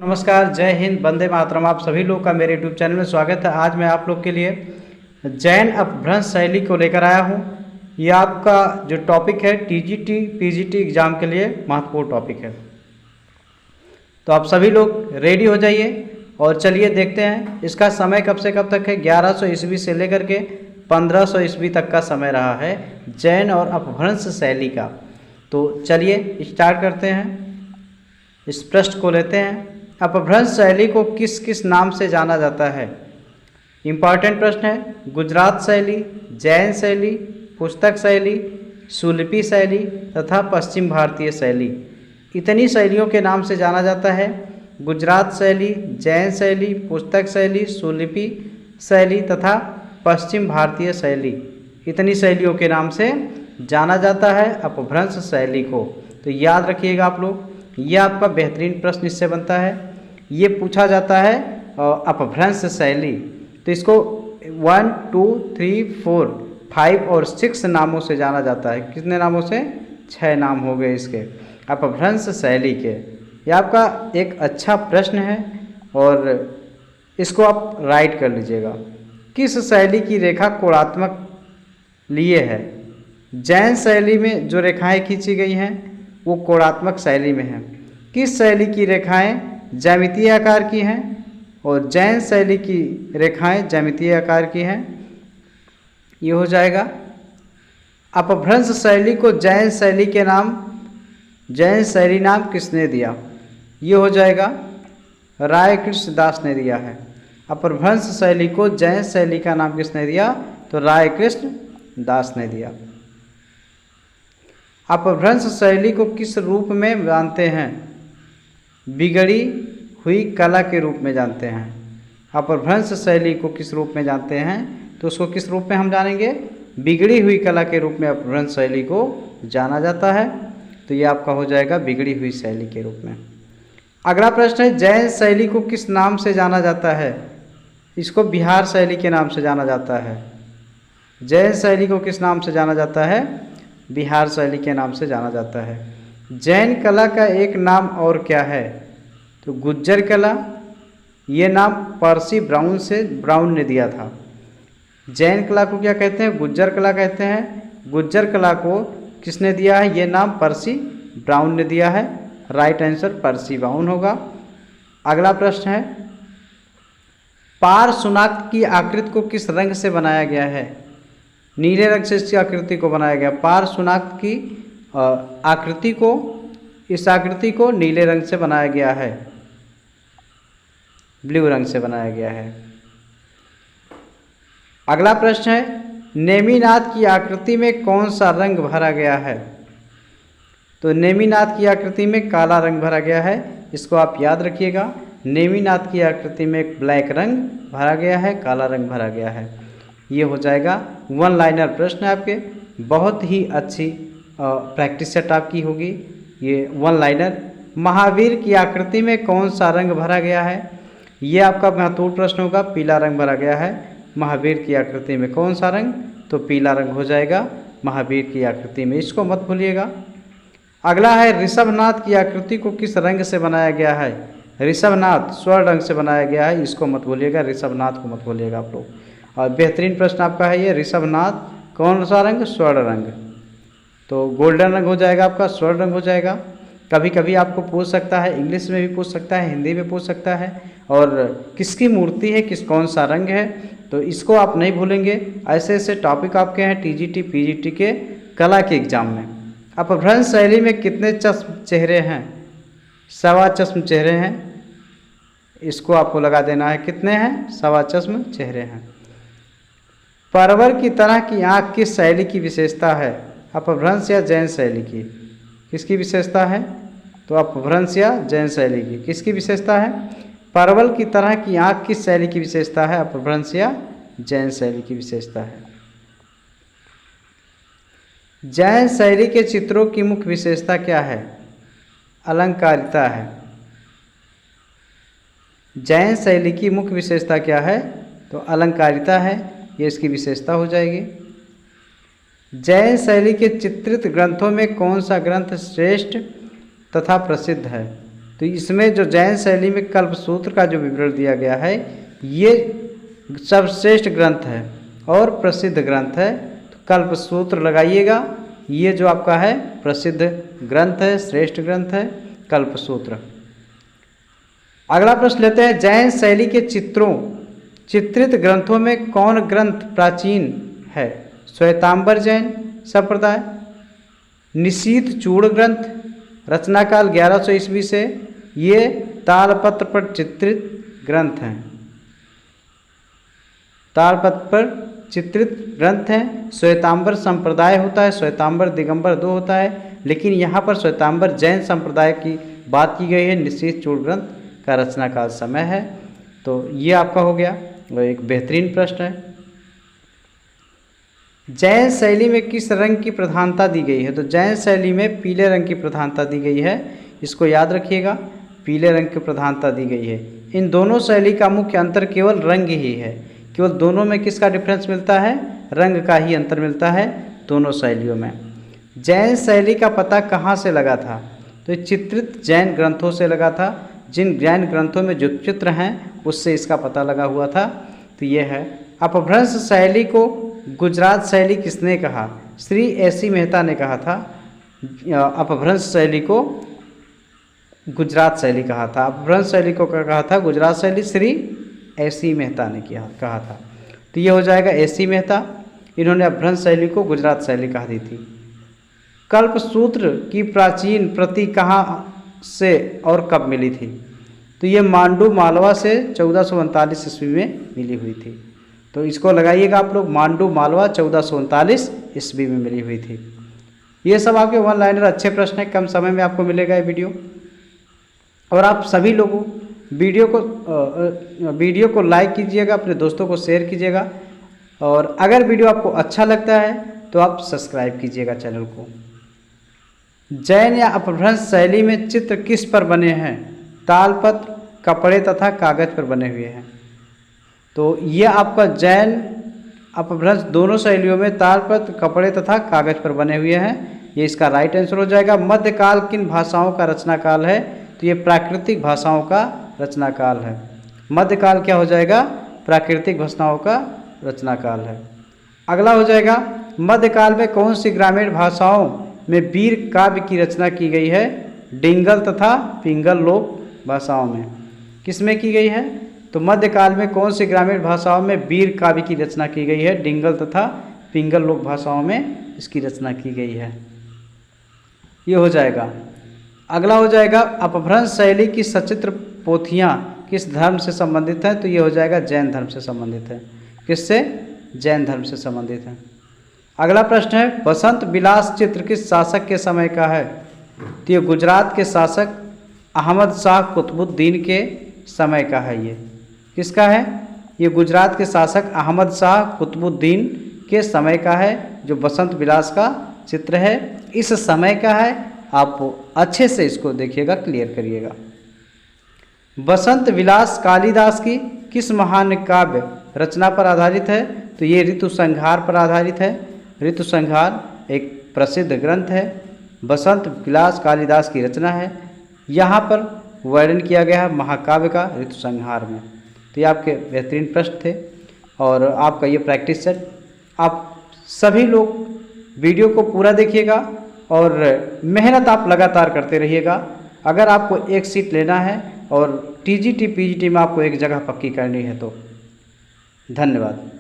नमस्कार, जय हिंद, वंदे मातरम। आप सभी लोग का मेरे यूट्यूब चैनल में स्वागत है। आज मैं आप लोग के लिए जैन अपभ्रंश शैली को लेकर आया हूँ। ये आपका जो टॉपिक है टीजीटी पीजीटी एग्जाम के लिए महत्वपूर्ण टॉपिक है। तो आप सभी लोग रेडी हो जाइए और चलिए देखते हैं। इसका समय कब से कब तक है? 1100 ईस्वी से लेकर के 1500 ईस्वी तक का समय रहा है जैन और अपभ्रंश शैली का। तो चलिए स्टार्ट करते हैं, इस प्रश्न को लेते हैं। अपभ्रंश शैली को किस किस नाम से जाना जाता है? इम्पॉर्टेंट प्रश्न है। गुजरात शैली, जैन शैली, पुस्तक शैली, सुलिपि शैली तथा पश्चिम भारतीय शैली। इतनी शैलियों के नाम से जाना जाता है। गुजरात शैली, जैन शैली, पुस्तक शैली, सुलिपि शैली तथा पश्चिम भारतीय शैली। इतनी शैलियों के नाम से जाना जाता है अपभ्रंश शैली को। तो याद रखिएगा आप लोग, ये आपका बेहतरीन प्रश्न इससे बनता है। ये पूछा जाता है अपभ्रंश शैली। तो इसको 1, 2, 3, 4, 5 और 6 नामों से जाना जाता है। कितने नामों से? 6 नाम हो गए इसके अपभ्रंश शैली के। ये आपका एक अच्छा प्रश्न है और इसको आप राइट कर लीजिएगा। किस शैली की रेखा कोणात्मक लिए है? जैन शैली में जो रेखाएं खींची गई हैं वो कोणात्मक शैली में है। किस शैली की रेखाएं ज्यामितीय आकार की हैं? और जैन शैली की रेखाएं ज्यामितीय आकार की हैं। ये हो जाएगा। अपभ्रंश शैली को जैन शैली के नाम, जैन शैली नाम किसने दिया? ये हो जाएगा राय कृष्ण दास ने दिया है। अपभ्रंश शैली को जैन शैली का नाम किसने दिया? तो राय कृष्ण दास ने दिया। अपभ्रंश शैली को किस रूप में जानते हैं? बिगड़ी हुई कला के रूप में जानते हैं। अपभ्रंश शैली को किस रूप में जानते हैं? तो उसको किस रूप में हम जानेंगे? बिगड़ी हुई कला के रूप में अपभ्रंश शैली को जाना जाता है। तो ये आपका हो जाएगा बिगड़ी हुई शैली के रूप में। अगला प्रश्न है, जैन शैली को किस नाम से जाना जाता है? इसको बिहार शैली के नाम से जाना जाता है। जैन शैली को किस नाम से जाना जाता है? बिहार शैली के नाम से जाना जाता है। जैन कला का एक नाम और क्या है? तो गुज्जर कला। ये नाम पर्सी ब्राउन ने दिया था। जैन कला को क्या कहते हैं? गुज्जर कला कहते हैं। गुज्जर कला को किसने दिया है? ये नाम पर्सी ब्राउन ने दिया है। राइट आंसर पर्सी ब्राउन होगा। अगला प्रश्न है, पार्श्वनाथ की आकृति को किस रंग से बनाया गया है? नीले रंग से इसकी आकृति को बनाया गया। पार्श्वनाथ की आकृति को, इस आकृति को नीले रंग से बनाया गया है, ब्लू रंग से बनाया गया है। अगला प्रश्न है, नेमिनाथ की आकृति में कौन सा रंग भरा गया है? तो नेमिनाथ की आकृति में काला रंग भरा गया है। इसको आप याद रखिएगा। नेमिनाथ की आकृति में एक ब्लैक रंग भरा गया है, काला रंग भरा गया है। ये हो जाएगा 1 लाइनर प्रश्न आपके। बहुत ही अच्छी प्रैक्टिस सेट आपकी होगी। ये 1 लाइनर। महावीर की आकृति में कौन सा रंग भरा गया है? ये आपका महत्वपूर्ण प्रश्न होगा। पीला रंग भरा गया है। महावीर की आकृति में कौन सा रंग? तो पीला रंग हो जाएगा महावीर की आकृति में। इसको मत भूलिएगा। अगला है, ऋषभनाथ की आकृति को किस रंग से बनाया गया है? ऋषभनाथ स्वर्ण रंग से बनाया गया है। इसको मत भूलिएगा, ऋषभनाथ को मत भूलिएगा आप लोग। और बेहतरीन प्रश्न आपका है ये। ऋषभनाथ कौन सा रंग? स्वर्ण रंग। तो गोल्डन रंग हो जाएगा आपका, स्वर्ण रंग हो जाएगा। कभी कभी आपको पूछ सकता है, इंग्लिश में भी पूछ सकता है, हिंदी में पूछ सकता है, और किसकी मूर्ति है, कौन सा रंग है, तो इसको आप नहीं भूलेंगे। ऐसे ऐसे टॉपिक आपके हैं टीजीटी पीजीटी के कला के एग्जाम में। अपभ्रंश शैली में कितने चश्म चेहरे हैं? 1.25 चश्म चेहरे हैं। इसको आपको लगा देना है। कितने हैं? 1.25 चश्म चेहरे हैं। परवर की तरह की आँख किस शैली की विशेषता है? अपभ्रंश या जैन शैली की? किसकी विशेषता है? तो अपभ्रंश या जैन शैली की। किसकी विशेषता है? परवल की तरह की आँख किस शैली की विशेषता है? अपभ्रंश या जैन शैली की विशेषता है। जैन शैली के चित्रों की मुख्य विशेषता क्या है? अलंकारिता है। जैन शैली की मुख्य विशेषता क्या है? तो अलंकारिता है। ये इसकी विशेषता हो जाएगी। जैन शैली के चित्रित ग्रंथों में कौन सा ग्रंथ श्रेष्ठ तथा प्रसिद्ध है? तो इसमें जो जैन शैली में कल्पसूत्र का जो विवरण दिया गया है ये सर्वश्रेष्ठ ग्रंथ है और प्रसिद्ध ग्रंथ है। तो कल्पसूत्र लगाइएगा, ये जो आपका है प्रसिद्ध ग्रंथ है, श्रेष्ठ ग्रंथ है कल्पसूत्र। अगला प्रश्न लेते हैं, जैन शैली के चित्रित ग्रंथों में कौन ग्रंथ प्राचीन है? श्वेतांबर जैन संप्रदाय, निशीथ चूड़ ग्रंथ, रचनाकाल 1100 ईस्वी से, ये तालपत्र पर चित्रित ग्रंथ हैं। तालपत्र पर चित्रित ग्रंथ हैं। श्वेतांबर संप्रदाय होता है, श्वेतांबर दिगंबर 2 होता है, लेकिन यहाँ पर श्वेतांबर जैन संप्रदाय की बात की गई है। निशीथ चूड़ ग्रंथ का रचनाकाल समय है। तो ये आपका हो गया, वो एक बेहतरीन प्रश्न है। जैन शैली में किस रंग की प्रधानता दी गई है? तो जैन शैली में पीले रंग की प्रधानता दी गई है, इसको याद रखिएगा, पीले रंग की प्रधानता दी गई है। इन दोनों शैली का मुख्य अंतर केवल रंग ही है, केवल दोनों में किसका डिफरेंस मिलता है? रंग का ही अंतर मिलता है दोनों शैलियों में। जैन शैली का पता कहाँ से लगा था? तो चित्रित जैन ग्रंथों से लगा था। जिन जैन ग्रंथों में जो चित्र हैं उससे इसका पता लगा हुआ था। तो ये है। अपभ्रंश शैली को गुजरात शैली किसने कहा? श्री एसी मेहता ने कहा था। अपभ्रंश शैली को गुजरात शैली कहा था। अपभ्रंश शैली को कहा था गुजरात शैली, श्री एसी मेहता ने कहा था। तो ये हो जाएगा एसी मेहता, इन्होंने अपभ्रंश शैली को गुजरात शैली कहा दी थी। कल्पसूत्र की प्राचीन प्रति कहाँ से और कब मिली थी? तो ये मांडू मालवा से 1439 ईस्वी में मिली हुई थी। तो इसको लगाइएगा आप लोग, मांडू मालवा 1439 ईस्वी में मिली हुई थी। ये सब आपके वन लाइनर अच्छे प्रश्न हैं, कम समय में आपको मिलेगा ये वीडियो। और आप सभी लोगों वीडियो को लाइक कीजिएगा, अपने दोस्तों को शेयर कीजिएगा, और अगर वीडियो आपको अच्छा लगता है तो आप सब्सक्राइब कीजिएगा चैनल को। जैन या अपभ्रंश शैली में चित्र किस पर बने हैं? तालपत्र, कपड़े तथा कागज पर बने हुए हैं। तो ये आपका जैन अपभ्रंश दोनों शैलियों में तालपत्र, कपड़े तथा कागज पर बने हुए हैं। ये इसका राइट आंसर हो जाएगा। मध्यकाल किन भाषाओं का रचनाकाल है? तो ये प्राकृतिक भाषाओं का रचनाकाल है। मध्यकाल क्या हो जाएगा? प्राकृतिक भाषाओं का रचनाकाल है। अगला हो जाएगा, मध्यकाल में कौन सी ग्रामीण भाषाओं में वीर काव्य की रचना की गई है? डिंगल तथा पिंगल लोक भाषाओं में। किसमें की गई है? तो मध्यकाल में कौन सी ग्रामीण भाषाओं में वीर काव्य की रचना की गई है? डिंगल तथा पिंगल लोक भाषाओं में इसकी रचना की गई है। ये हो जाएगा। अगला हो जाएगा, अपभ्रंश शैली की सचित्र पोथियाँ किस धर्म से संबंधित हैं? तो ये हो जाएगा जैन धर्म से संबंधित है। किससे? जैन धर्म से संबंधित है। अगला प्रश्न है, बसंत विलास चित्र किस शासक के समय का है? तो ये गुजरात के शासक अहमद शाह कुतुबुद्दीन के समय का है। ये किसका है? ये गुजरात के शासक अहमद शाह कुतुबुद्दीन के समय का है, जो बसंत विलास का चित्र है इस समय का है। आप अच्छे से इसको देखिएगा, क्लियर करिएगा। बसंत विलास कालिदास की किस महान काव्य रचना पर आधारित है? तो ये ऋतु संहार पर आधारित है। ऋतु संहार एक प्रसिद्ध ग्रंथ है, बसंत विलास कालिदास की रचना है। यहाँ पर वर्णन किया गया है महाकाव्य का ऋतु संहार में। तो ये आपके बेहतरीन प्रश्न थे और आपका ये प्रैक्टिस सेट। आप सभी लोग वीडियो को पूरा देखिएगा और मेहनत आप लगातार करते रहिएगा। अगर आपको एक सीट लेना है और टीजीटी पीजीटी में आपको एक जगह पक्की करनी है तो। धन्यवाद।